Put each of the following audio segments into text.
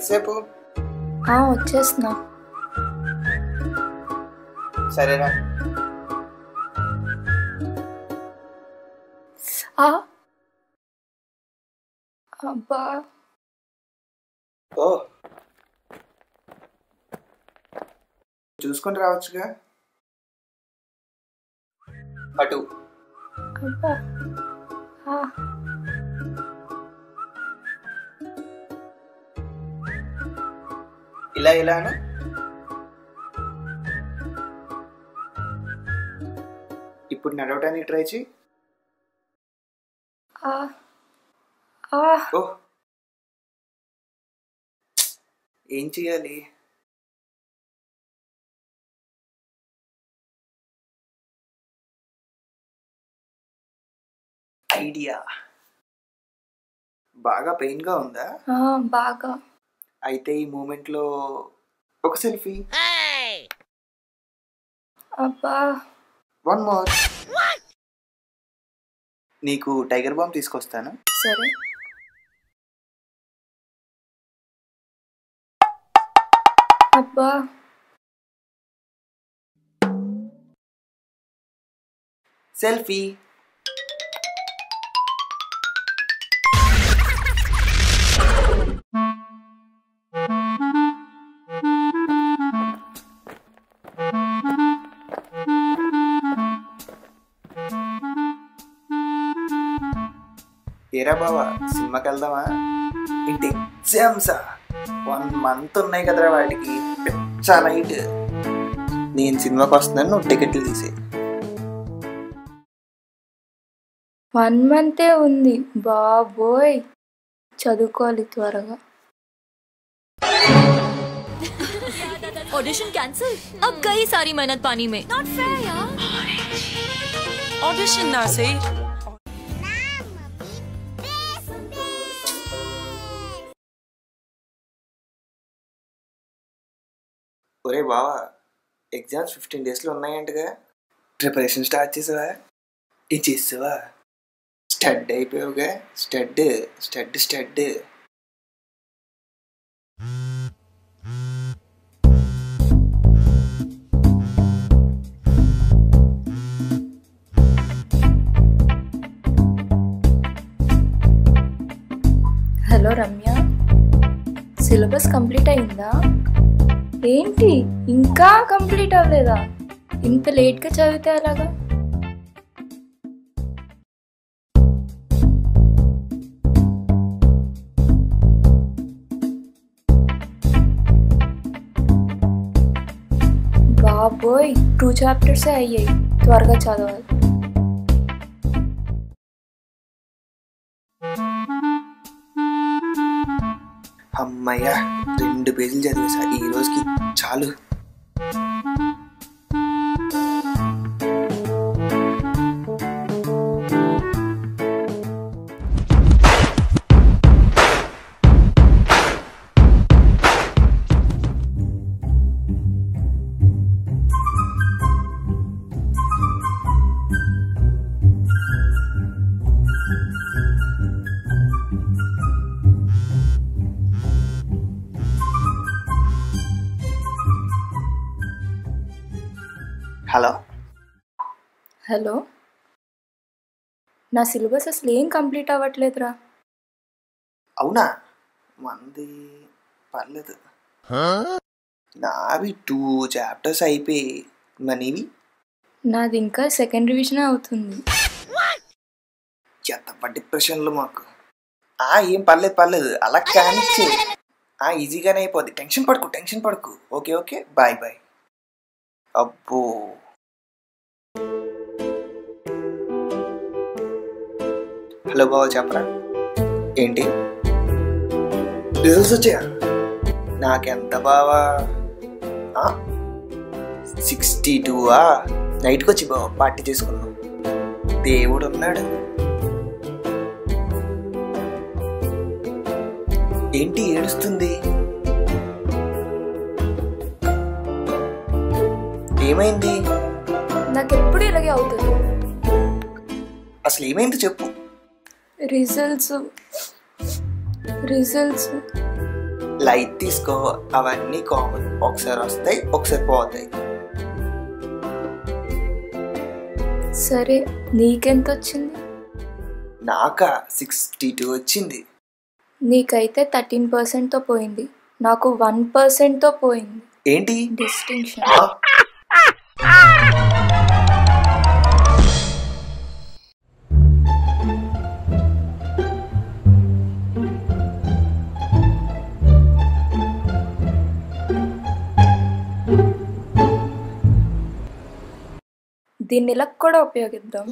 ఎంతసేపు? వచ్చేస్తున్నా. సరేరా. అబ్బా ఓ చూసుకొని రావచ్చుగా. అటు అబ్బా ఇలా ఇలాను. ఇప్పుడు నడవడానికి ట్రై చేయి. ఓ ఏం చెయ్యాలి? ఐడియా. బాగా పెయిన్ గా ఉందా? బాగా. అయితే ఈ మూమెంట్ లో ఒక సెల్ఫీ. అబ్బా. One more. నీకు టైగర్ బాంబ్ తీసుకొస్తాను. సరే. అబ్బా. సెల్ఫీ. ఏరా బావా, సినిమాకి వెళ్దామా? ఇంటి ఎగ్జామ్సా? 1 month ఉన్నాయి కదరా వాటికి. చాలా నైట్. నేను సినిమాకి వస్తున్నాను, నువ్వు టికెట్లు తీసే. 1 month ఉంది బాబోయ్. చదువుకోవాలి త్వరగా. Audition cancel. अब कई सारी मेहनत पानी में। नॉट फेयर यार। ऑडिशन ना सही। ఒరే బావా, ఎగ్జామ్స్ 15 days లో ఉన్నాయంటగా. ప్రిపరేషన్ స్టార్ట్ చేసావా? ఏం చేసావా? స్టడ్ అయిపోయావుగా. Stud stud stud. Hello Ramya, syllabus complete అయిందా? ఏంటి ఇంకా కంప్లీట్ అవ్వలేదా? ఇంత లేట్గా చదివితే ఎలాగా? బాబోయ్, 2 chapters అయ్యాయి. త్వరగా చదవాలి. అమ్మయ్యా, 2 పేజీలు చదివేసా ఈ రోజుకి. చాలు. హలో హలో, నా సిలబస్ అసలు ఏం కంప్లీట్ అవ్వట్లేదురా. అవునా? మంది పర్లేదు. నావి 2 chapters అయిపోయి. మనీవి? నాది ఇంకా 2nd revision అవుతుంది. ఎంత డిప్రెషన్లో మాకు. ఏం పర్లేదు అలా కానిచ్చే. ఈజీగానే అయిపోద్ది. టెన్షన్ పడుకు. Okay okay, bye bye. అబ్బో, హలో బావా, చెప్పరా. ఏంటి రిజల్ట్స్ వచ్చాయా? నాకెంత బావా? 62. నైట్కి వచ్చి బావా పార్టీ చేసుకున్నాం. దేవుడు ఉన్నాడు. ఏంటి ఏడుస్తుంది? ఏమైంది? నాకెప్పుడు ఇలాగే అవుతుంది. అసలు ఏమైంది చెప్పు. రిజల్ట్స్ లైట్ తీసుకో, అవన్నీ కామన్. ఒకసారి వస్తాయి, ఒకసారి పోతాయి. సరే, నీకెంత వచ్చింది? నాకా 62 వచ్చింది. నీకైతే 13%తో పోయింది, నాకు 1%తో పోయింది. ఏంటి డిస్టింక్షన్. దీన్ని ఇలా కూడా ఉపయోగిద్దాం.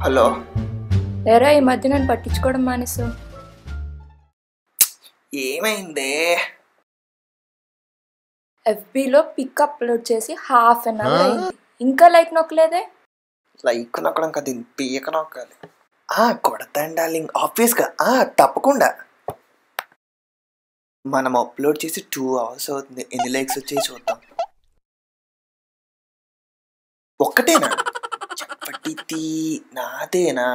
హలో, ఎరా ఈ మధ్య నన్ను పట్టించుకోవడం మానేసావు. ఏమైందే? FBలో పిక్ అప్లోడ్ చేసి ½ an hour అయింది, ఇంకా లైక్ నొక్కలేదే. లైక్ నొక్కడం కదా, పీక నొక్కాలి. కొడతాను డార్లింగ్, ఆబ్వియస్గా. తప్పకుండా. మనం అప్లోడ్ చేసి 2 hours అవుతుంది. ఎన్ని లైక్స్ వచ్చాయి చూద్దాం. ఒక్కటేనా? చెప్పటి నాదేనా?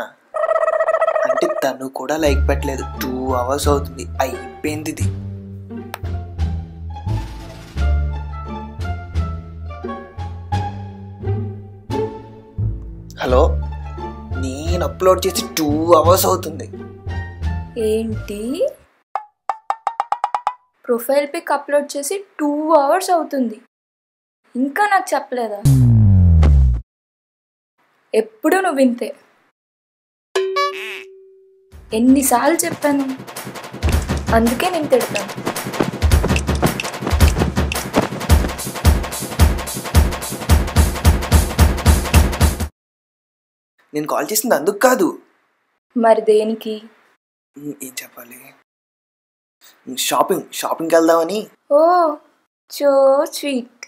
అంటే తను కూడా లైక్ పెట్టలేదు. 2 hours అవుతుంది, అయిపోయింది ఇది. హలో, నేను అప్లోడ్ చేసి 2 hours అవుతుంది. ఏంటి? ప్రొఫైల్ పిక్ అప్లోడ్ చేసి 2 hours అవుతుంది, ఇంకా నాకు చెప్పలేదా? ఎప్పుడు నువ్వు వింతే. ఎన్నిసార్లు చెప్పాను, అందుకే నేను తిడతాను. నేను కాల్ చేసింది అందుకు కాదు. మరి దేనికి? ఏం చెప్పాలి? షాపింగ్కి వెళ్దామని. ఓ, సో స్వీట్.